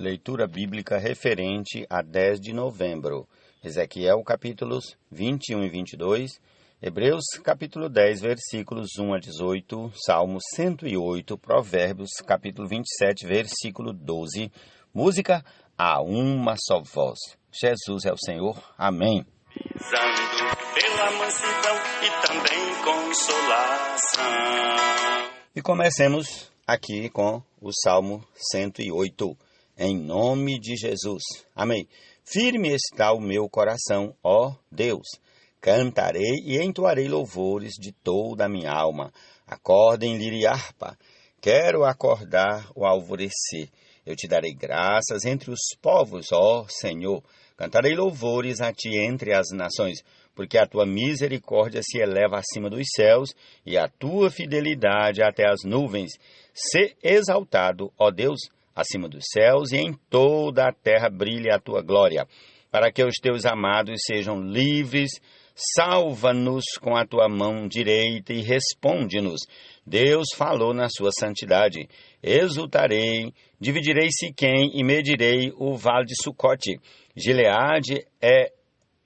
leitura bíblica referente a 10 de novembro. Ezequiel, capítulos 21 e 22, Hebreus, capítulo 10, versículos 1 a 18, Salmo 108, Provérbios, capítulo 27, versículo 12, música A Uma Só Voz. Jesus é o Senhor. Amém. Pisando pela mansidão e também consolação. E comecemos aqui com o Salmo 108, em nome de Jesus. Amém. Firme está o meu coração, ó Deus. Cantarei e entoarei louvores de toda a minha alma. Acordem, lira e harpa. Quero acordar o alvorecer. Eu te darei graças entre os povos, ó Senhor. Cantarei louvores a ti entre as nações, porque a tua misericórdia se eleva acima dos céus e a tua fidelidade até as nuvens. Sê exaltado, ó Deus, acima dos céus, e em toda a terra brilhe a tua glória, para que os teus amados sejam livres. Salva-nos com a tua mão direita e responde-nos. Deus falou na sua santidade. Exultarei, dividirei Siquém e medirei o vale de Sucote. Gileade é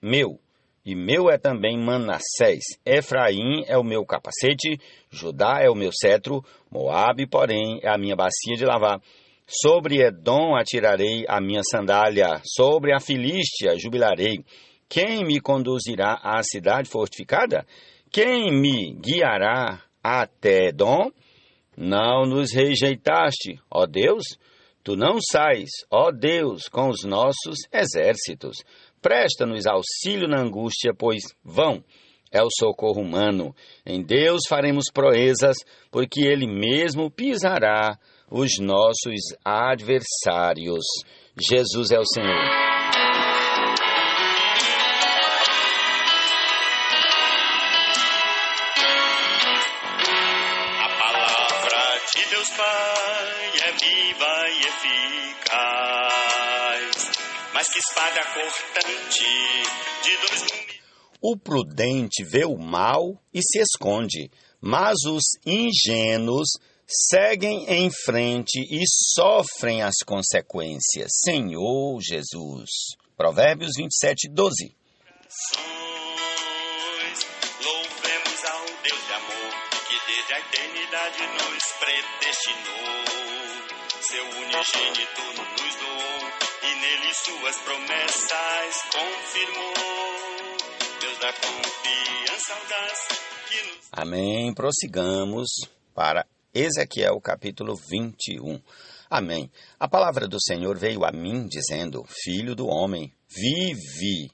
meu, e meu é também Manassés. Efraim é o meu capacete, Judá é o meu cetro, Moabe, porém, é a minha bacia de lavar. Sobre Edom atirarei a minha sandália, sobre a Filístia jubilarei. Quem me conduzirá à cidade fortificada? Quem me guiará até Edom? Não nos rejeitaste, ó Deus? Tu não sais, ó Deus, com os nossos exércitos. Presta-nos auxílio na angústia, pois vão é o socorro humano. Em Deus faremos proezas, porque Ele mesmo pisará os nossos adversários. Jesus é o Senhor. Deus Pai é viva e eficaz, mais que espada cortante de dois gumes. O prudente vê o mal e se esconde, mas os ingênuos seguem em frente e sofrem as consequências. Senhor Jesus. Provérbios 27, 12. Louvemos ao Deus de amor, que desde a eternidade nos predestinou. Seu unigênito nos doou, e nele suas promessas confirmou. Deus da confiança audaz que nos... Amém. Prossigamos para Ezequiel capítulo 21. Amém. A palavra do Senhor veio a mim dizendo: Filho do homem, vire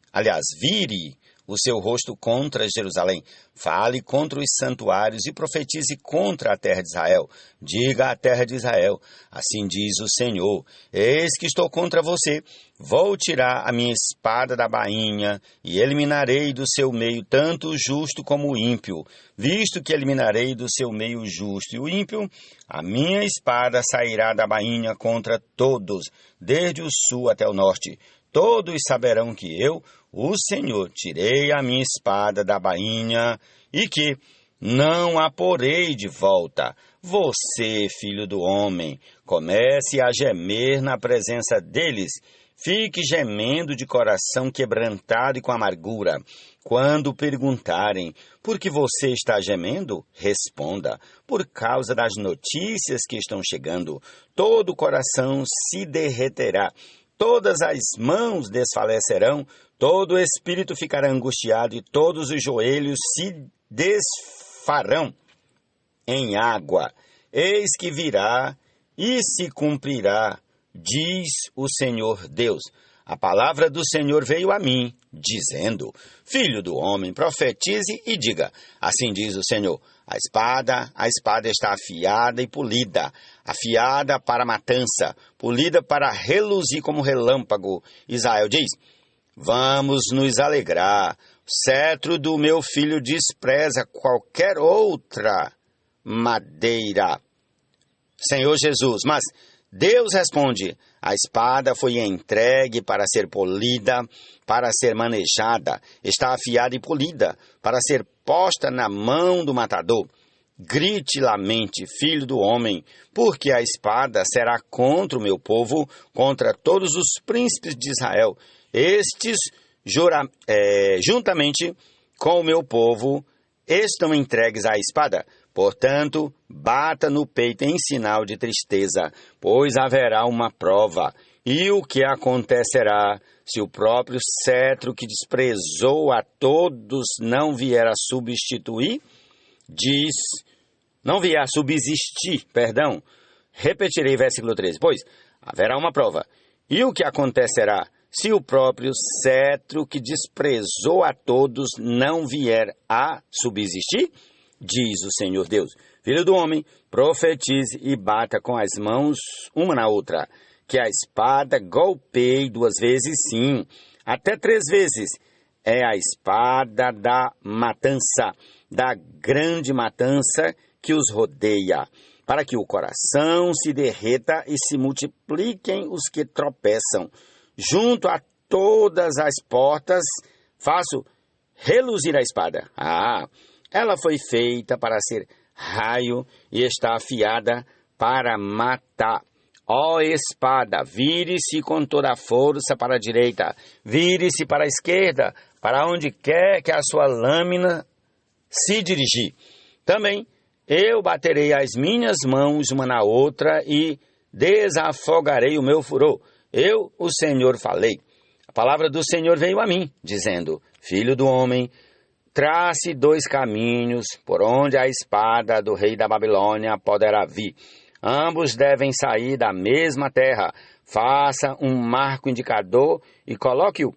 o seu rosto contra Jerusalém. Fale contra os santuários e profetize contra a terra de Israel. Diga à terra de Israel: assim diz o Senhor, eis que estou contra você. Vou tirar a minha espada da bainha e eliminarei do seu meio tanto o justo como o ímpio. Visto que eliminarei do seu meio o justo e o ímpio, a minha espada sairá da bainha contra todos, desde o sul até o norte. Todos saberão que eu, o Senhor, tirei a minha espada da bainha e que não a porei de volta. Você, filho do homem, comece a gemer na presença deles. Fique gemendo de coração quebrantado e com amargura. Quando perguntarem, por que você está gemendo? Responda, por causa das notícias que estão chegando. Todo o coração se derreterá. Todas as mãos desfalecerão, todo o espírito ficará angustiado e todos os joelhos se desfarão em água. Eis que virá e se cumprirá, diz o Senhor Deus. A palavra do Senhor veio a mim, dizendo: Filho do homem, profetize e diga: assim diz o Senhor, a espada está afiada e polida, afiada para a matança, polida para reluzir como relâmpago. Israel diz: vamos nos alegrar, o cetro do meu filho despreza qualquer outra madeira. Senhor Jesus, mas Deus responde: a espada foi entregue para ser polida, para ser manejada, está afiada e polida, para ser posta na mão do matador. Grite e lamente, filho do homem, porque a espada será contra o meu povo, contra todos os príncipes de Israel. Estes, juntamente com o meu povo, estão entregues à espada. Portanto, bata no peito em sinal de tristeza, pois haverá uma prova. E o que acontecerá se o próprio cetro que desprezou a todos não vier a subsistir? Repetirei versículo 13. Pois haverá uma prova. E o que acontecerá se o próprio cetro que desprezou a todos não vier a subsistir? Diz o Senhor Deus. Filho do homem, profetize e bata com as mãos uma na outra, que a espada golpeie 2 vezes, sim, até 3 vezes. É a espada da matança, da grande matança que os rodeia, para que o coração se derreta e se multipliquem os que tropeçam. Junto a todas as portas faço reluzir a espada. Ela foi feita para ser raio e está afiada para matar. Ó espada, vire-se com toda a força para a direita, vire-se para a esquerda, para onde quer que a sua lâmina se dirigir. Também eu baterei as minhas mãos uma na outra e desafogarei o meu furor. Eu, o Senhor, falei. A palavra do Senhor veio a mim, dizendo: Filho do homem, trace 2 caminhos por onde a espada do rei da Babilônia poderá vir. Ambos devem sair da mesma terra. Faça um marco indicador e coloque-o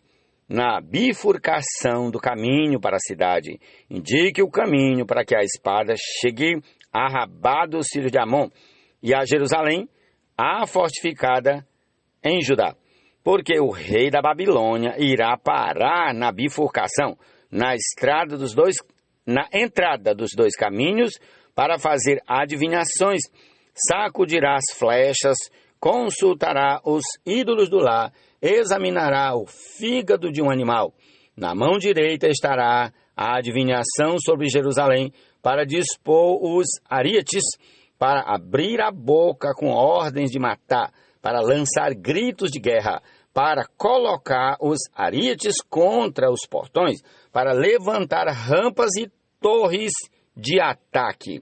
na bifurcação do caminho para a cidade. Indique o caminho para que a espada chegue a Rabá dos filhos de Amon e a Jerusalém, a fortificada em Judá. Porque o rei da Babilônia irá parar na bifurcação, na entrada dos 2 caminhos, para fazer adivinhações, sacudirá as flechas, consultará os ídolos do lar, examinará o fígado de um animal. Na mão direita estará a adivinhação sobre Jerusalém, para dispor os arietes, para abrir a boca com ordens de matar, para lançar gritos de guerra, para colocar os arietes contra os portões, para levantar rampas e torres de ataque.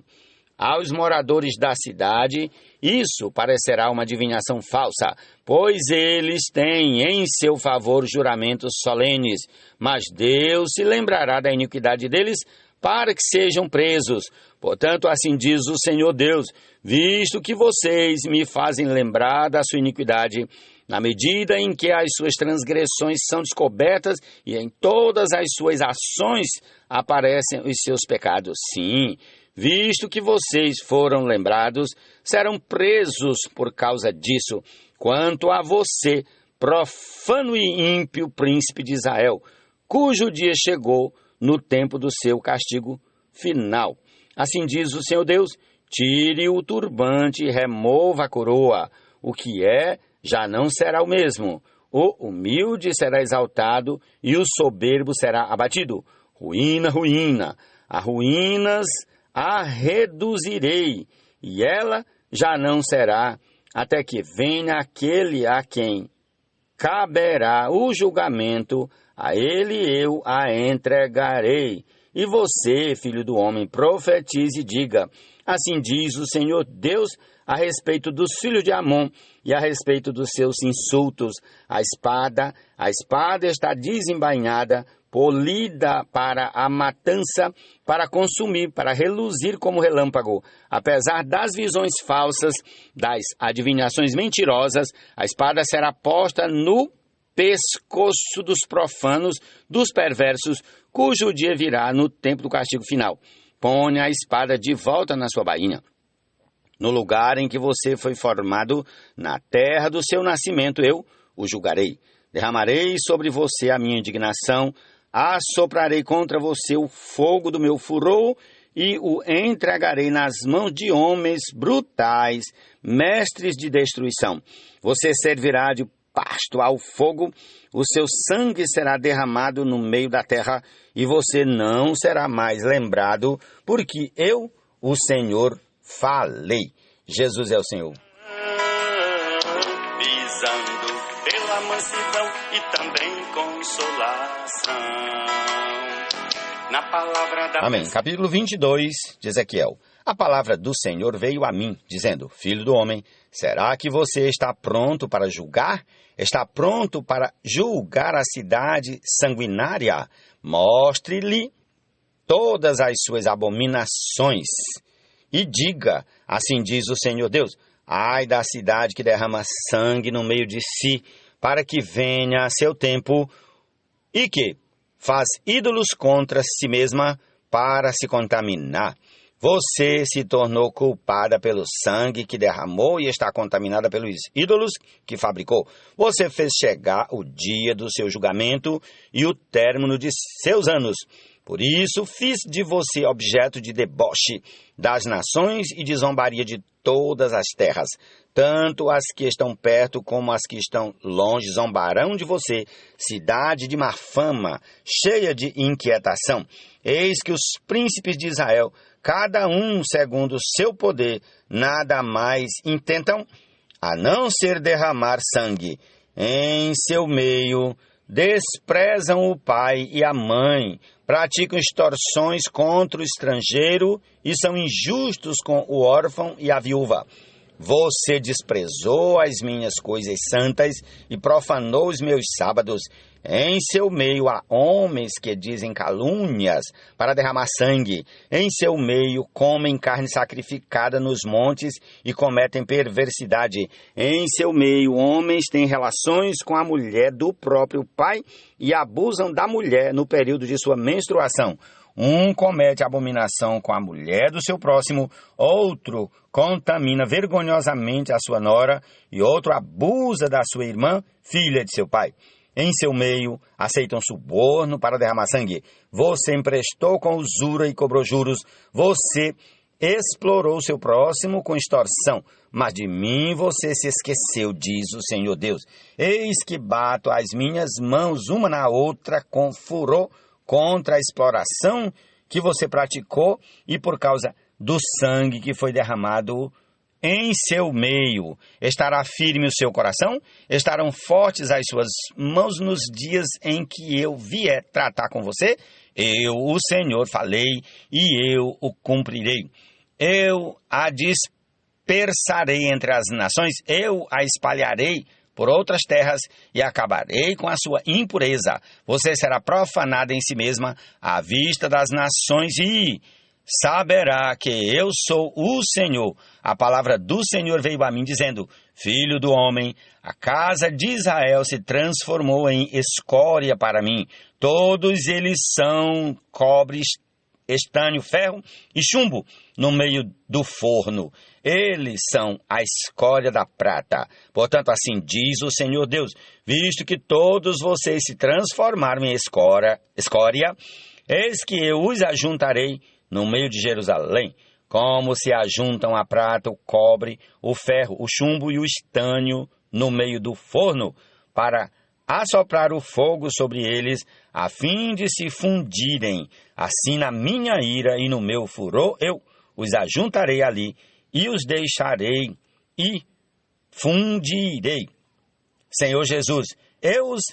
Aos moradores da cidade, isso parecerá uma adivinhação falsa, pois eles têm em seu favor juramentos solenes, mas Deus se lembrará da iniquidade deles para que sejam presos. Portanto, assim diz o Senhor Deus: visto que vocês me fazem lembrar da sua iniquidade, na medida em que as suas transgressões são descobertas e em todas as suas ações aparecem os seus pecados. Sim, visto que vocês foram lembrados, serão presos por causa disso. Quanto a você, profano e ímpio príncipe de Israel, cujo dia chegou no tempo do seu castigo final. Assim diz o Senhor Deus: tire o turbante e remova a coroa. O que é, já não será o mesmo. O humilde será exaltado e o soberbo será abatido. Ruína, ruína, a ruínas a reduzirei, e ela já não será, até que venha aquele a quem caberá o julgamento, a ele eu a entregarei. E você, filho do homem, profetize e diga: assim diz o Senhor Deus a respeito dos filhos de Amon e a respeito dos seus insultos. A espada está desembainhada, polida para a matança, para consumir, para reluzir como relâmpago. Apesar das visões falsas, das adivinhações mentirosas, a espada será posta no pescoço dos profanos, dos perversos, cujo dia virá no tempo do castigo final. Ponha a espada de volta na sua bainha. No lugar em que você foi formado, na terra do seu nascimento, eu o julgarei. Derramarei sobre você a minha indignação, assoprarei contra você o fogo do meu furor e o entregarei nas mãos de homens brutais, mestres de destruição. Você servirá de pasto ao fogo, o seu sangue será derramado no meio da terra e você não será mais lembrado, porque eu, o Senhor, falei. Jesus é o Senhor. Visando pela mansidão e também consolação. Na palavra da Amém. Capítulo 22 de Ezequiel. A palavra do Senhor veio a mim, dizendo: Filho do homem, será que você está pronto para julgar? Está pronto para julgar a cidade sanguinária? Mostre-lhe todas as suas abominações e diga: assim diz o Senhor Deus, ai da cidade que derrama sangue no meio de si, para que venha a seu tempo e que faz ídolos contra si mesma para se contaminar. Você se tornou culpada pelo sangue que derramou e está contaminada pelos ídolos que fabricou. Você fez chegar o dia do seu julgamento e o término de seus anos. Por isso, fiz de você objeto de deboche das nações e de zombaria de todas as terras. Tanto as que estão perto como as que estão longe zombarão de você, cidade de má fama, cheia de inquietação. Eis que os príncipes de Israel, cada um segundo o seu poder, nada mais intentam, a não ser derramar sangue. Em seu meio, desprezam o pai e a mãe, praticam extorsões contra o estrangeiro e são injustos com o órfão e a viúva. Você desprezou as minhas coisas santas e profanou os meus sábados. Em seu meio há homens que dizem calúnias para derramar sangue. Em seu meio comem carne sacrificada nos montes e cometem perversidade. Em seu meio homens têm relações com a mulher do próprio pai e abusam da mulher no período de sua menstruação. Um comete abominação com a mulher do seu próximo, outro contamina vergonhosamente a sua nora e outro abusa da sua irmã, filha de seu pai. Em seu meio, aceitam suborno para derramar sangue. Você emprestou com usura e cobrou juros. Você explorou seu próximo com extorsão. Mas de mim você se esqueceu, diz o Senhor Deus. Eis que bato as minhas mãos uma na outra com furor contra a exploração que você praticou e por causa do sangue que foi derramado em seu meio. Estará firme o seu coração? Estarão fortes as suas mãos nos dias em que eu vier tratar com você? Eu, o Senhor, falei e eu o cumprirei. Eu a dispersarei entre as nações, eu a espalharei por outras terras e acabarei com a sua impureza. Você será profanada em si mesma à vista das nações e saberá que eu sou o Senhor. A palavra do Senhor veio a mim dizendo: Filho do homem, a casa de Israel se transformou em escória para mim. Todos eles são cobre, estanho, ferro e chumbo no meio do forno. Eles são a escória da prata. Portanto, assim diz o Senhor Deus, visto que todos vocês se transformaram em escória, eis que eu os ajuntarei no meio de Jerusalém, como se ajuntam a prata, o cobre, o ferro, o chumbo e o estanho no meio do forno, para assoprar o fogo sobre eles, a fim de se fundirem. Assim, na minha ira e no meu furor, eu os ajuntarei ali, e os deixarei e fundirei. Senhor Jesus, eu os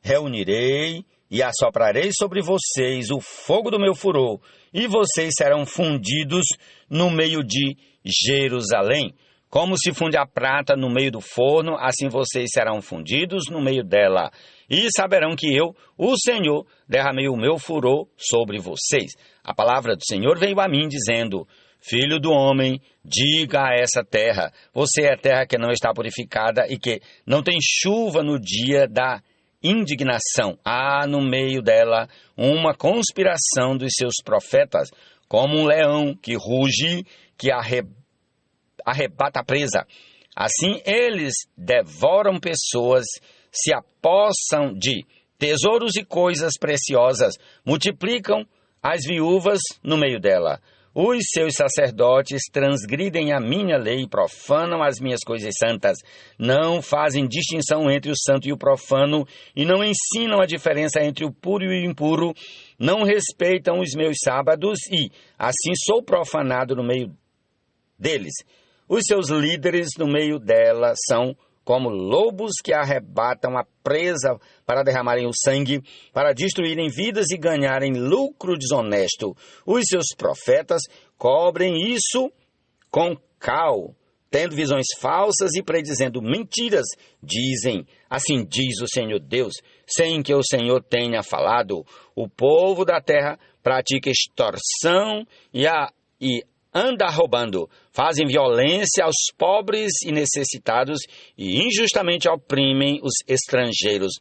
reunirei e assoprarei sobre vocês o fogo do meu furor, e vocês serão fundidos no meio de Jerusalém. Como se funde a prata no meio do forno, assim vocês serão fundidos no meio dela. E saberão que eu, o Senhor, derramei o meu furor sobre vocês. A palavra do Senhor veio a mim dizendo: Filho do homem, diga a essa terra, você é terra que não está purificada e que não tem chuva no dia da indignação. Há no meio dela uma conspiração dos seus profetas, como um leão que ruge, que arrebata a presa. Assim eles devoram pessoas, se apossam de tesouros e coisas preciosas, multiplicam as viúvas no meio dela. Os seus sacerdotes transgridem a minha lei, profanam as minhas coisas santas, não fazem distinção entre o santo e o profano, e não ensinam a diferença entre o puro e o impuro, não respeitam os meus sábados, e assim sou profanado no meio deles. Os seus líderes no meio dela são como lobos que arrebatam a presa para derramarem o sangue, para destruírem vidas e ganharem lucro desonesto. Os seus profetas cobrem isso com cal, tendo visões falsas e predizendo mentiras. Dizem, assim diz o Senhor Deus, sem que o Senhor tenha falado. O povo da terra pratica extorsão e anda roubando, fazem violência aos pobres e necessitados e injustamente oprimem os estrangeiros.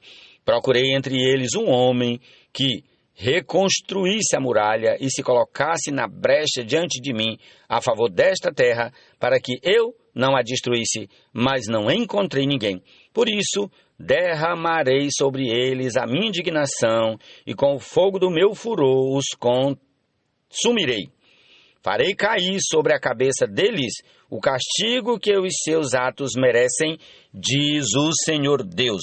Procurei entre eles um homem que reconstruísse a muralha e se colocasse na brecha diante de mim a favor desta terra, para que eu não a destruísse, mas não encontrei ninguém. Por isso, derramarei sobre eles a minha indignação e com o fogo do meu furor os consumirei. Farei cair sobre a cabeça deles o castigo que os seus atos merecem, diz o Senhor Deus.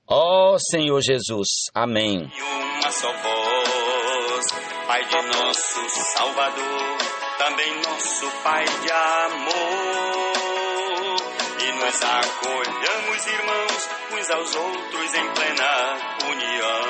Ó Senhor Jesus, amém. E uma só voz, Pai de nosso Salvador, também nosso Pai de amor. E nos acolhamos, irmãos, uns aos outros em plena união,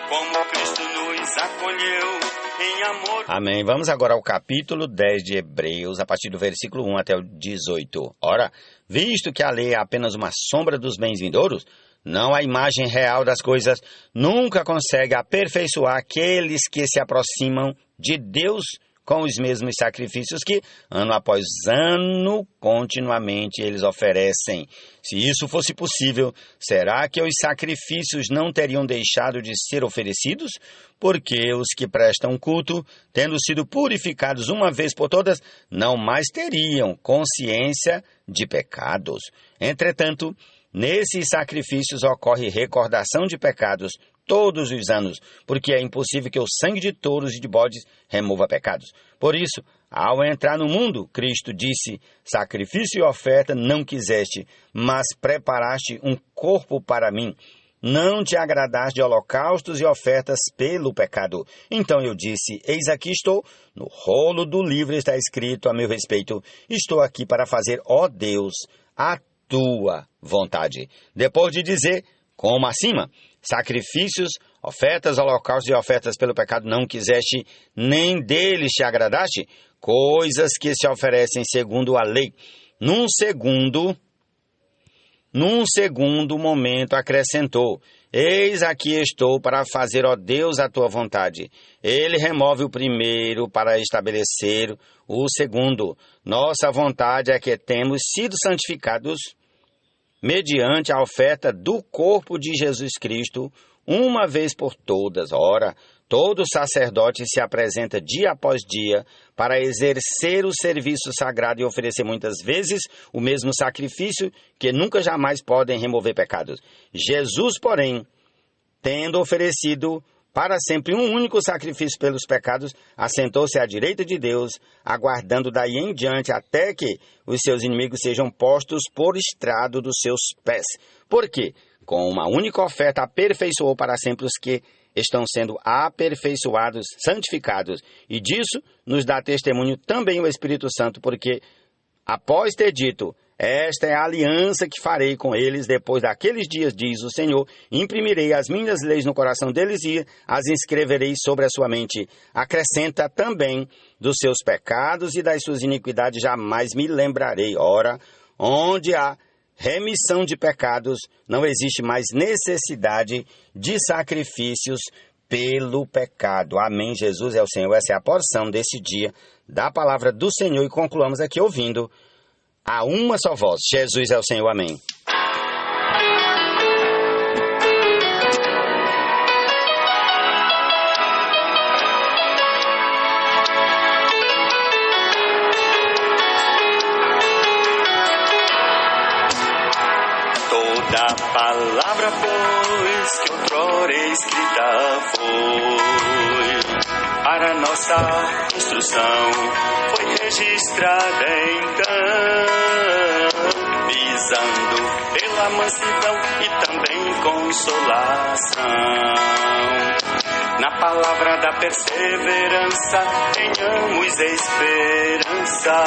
como Cristo nos acolheu em amor. Amém. Vamos agora ao capítulo 10 de Hebreus, a partir do versículo 1 até o 18. Ora, visto que a lei é apenas uma sombra dos bens vindouros, não a imagem real das coisas, nunca consegue aperfeiçoar aqueles que se aproximam de Deus com os mesmos sacrifícios que, ano após ano, continuamente eles oferecem. Se isso fosse possível, será que os sacrifícios não teriam deixado de ser oferecidos? Porque os que prestam culto, tendo sido purificados uma vez por todas, não mais teriam consciência de pecados. Entretanto, nesses sacrifícios ocorre recordação de pecados todos os anos, porque é impossível que o sangue de touros e de bodes remova pecados. Por isso, ao entrar no mundo, Cristo disse, sacrifício e oferta não quiseste, mas preparaste um corpo para mim. Não te agradaste de holocaustos e ofertas pelo pecado. Então eu disse, eis aqui estou, no rolo do livro está escrito a meu respeito, estou aqui para fazer, ó Deus, a tua vontade. Depois de dizer, como acima, sacrifícios, ofertas, holocaustos e ofertas pelo pecado não quiseste, nem deles te agradaste, coisas que se oferecem segundo a lei. Num segundo momento acrescentou, eis aqui estou para fazer, ó Deus, a tua vontade. Ele remove o primeiro para estabelecer o segundo. Nossa vontade é que temos sido santificados mediante a oferta do corpo de Jesus Cristo, uma vez por todas. Ora, todo sacerdote se apresenta dia após dia para exercer o serviço sagrado e oferecer muitas vezes o mesmo sacrifício que nunca jamais podem remover pecados. Jesus, porém, tendo oferecido para sempre um único sacrifício pelos pecados, assentou-se à direita de Deus, aguardando daí em diante até que os seus inimigos sejam postos por estrado dos seus pés. Porque, com uma única oferta, aperfeiçoou para sempre os que estão sendo aperfeiçoados, santificados. E disso nos dá testemunho também o Espírito Santo, porque, após ter dito, esta é a aliança que farei com eles depois daqueles dias, diz o Senhor. Imprimirei as minhas leis no coração deles e as inscreverei sobre a sua mente. Acrescenta também dos seus pecados e das suas iniquidades jamais me lembrarei. Ora, onde há remissão de pecados, não existe mais necessidade de sacrifícios pelo pecado. Amém. Jesus é o Senhor. Essa é a porção desse dia da palavra do Senhor. E concluamos aqui ouvindo a uma só voz. Jesus é o Senhor. Amém. Toda palavra, pois, que outrora escrita foi, para nossa instrução, foi registrada então, visando pela mansidão e também consolação. Na palavra da perseverança tenhamos esperança,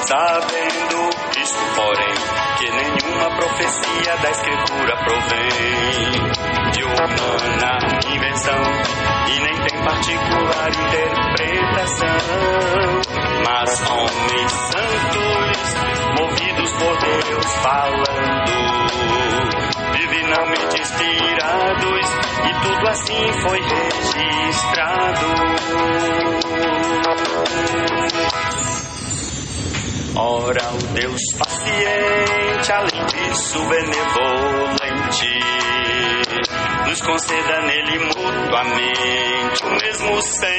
sabendo isto, porém, que nenhuma profecia da Escritura provém de humana invenção e nem tem particular interpretação, mas homens santos, movidos por Deus falando, divinamente inspirados, e tudo assim foi registrado. Ora, o Deus paciente, além disso benevolente, nos conceda nele mutuamente o mesmo sentimento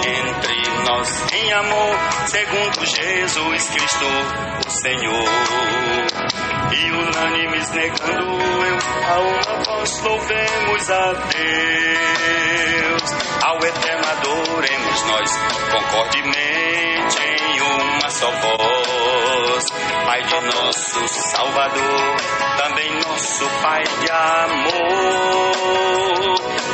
entre nós em amor, segundo Jesus Cristo, o Senhor. E unânimes negando eu a uma voz, louvemos a Deus. Ao Eterno adoremos nós concordemente em uma só voz. Pai de nosso Salvador, também nosso Pai de amor.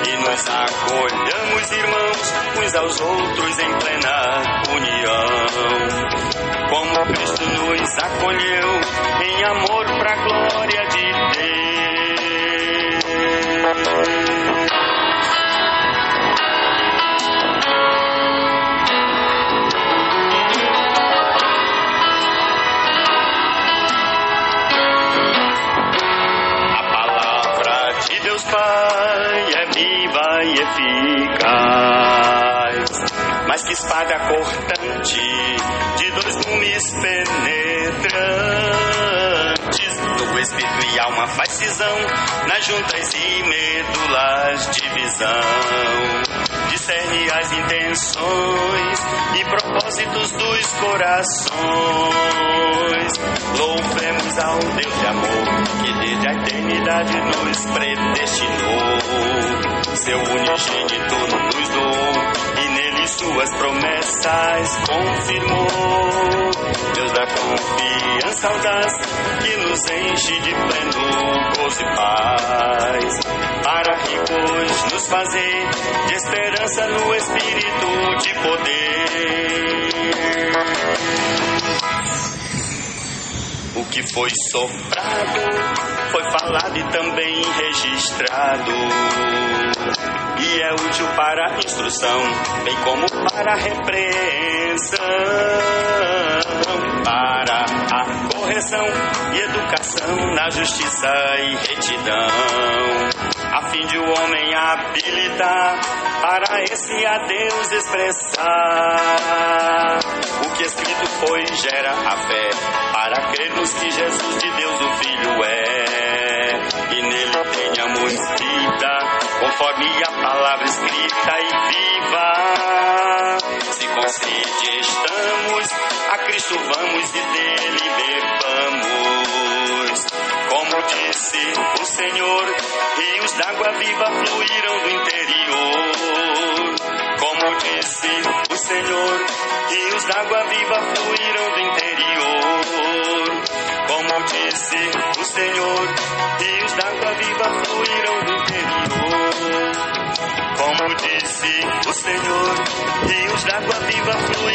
E nós acolhamos, irmãos, uns aos outros em plena união, como Cristo nos acolheu em amor pra glória de Deus. A palavra de Deus Pai é viva e eficaz, mais que espada cortante, de dois gumes penetrantes, do espírito e alma faz cisão, nas juntas e medulas divisão, discerne as intenções e propósitos dos corações. Louvemos ao Deus de amor, que desde a eternidade nos predestinou, seu unigênito nos doou, e nele suas promessas confirmou. Deus da confiança audaz, que nos enche de pleno gozo e paz, para ricos nos fazer de esperança no Espírito de poder. O que foi soprado, foi falado e também registrado, e é útil para instrução, bem como para repreensão, para a correção e educação na justiça e retidão, a fim de o homem habilitar para esse a Deus expressar. O que escrito foi gera a fé, para crermos que Jesus de Deus o Filho é, e nele tenhamos vida, conforme a palavra escrita e viva. Se com sede estamos, a Cristo vamos e dele bebamos. Como disse o Senhor, rios d'água viva fluirão do interior. Como disse o Senhor, rios d'água viva fluirão do interior. Como disse o Senhor, rios d'água viva fluirão do interior. Como disse o Senhor, rios d'água viva fluirão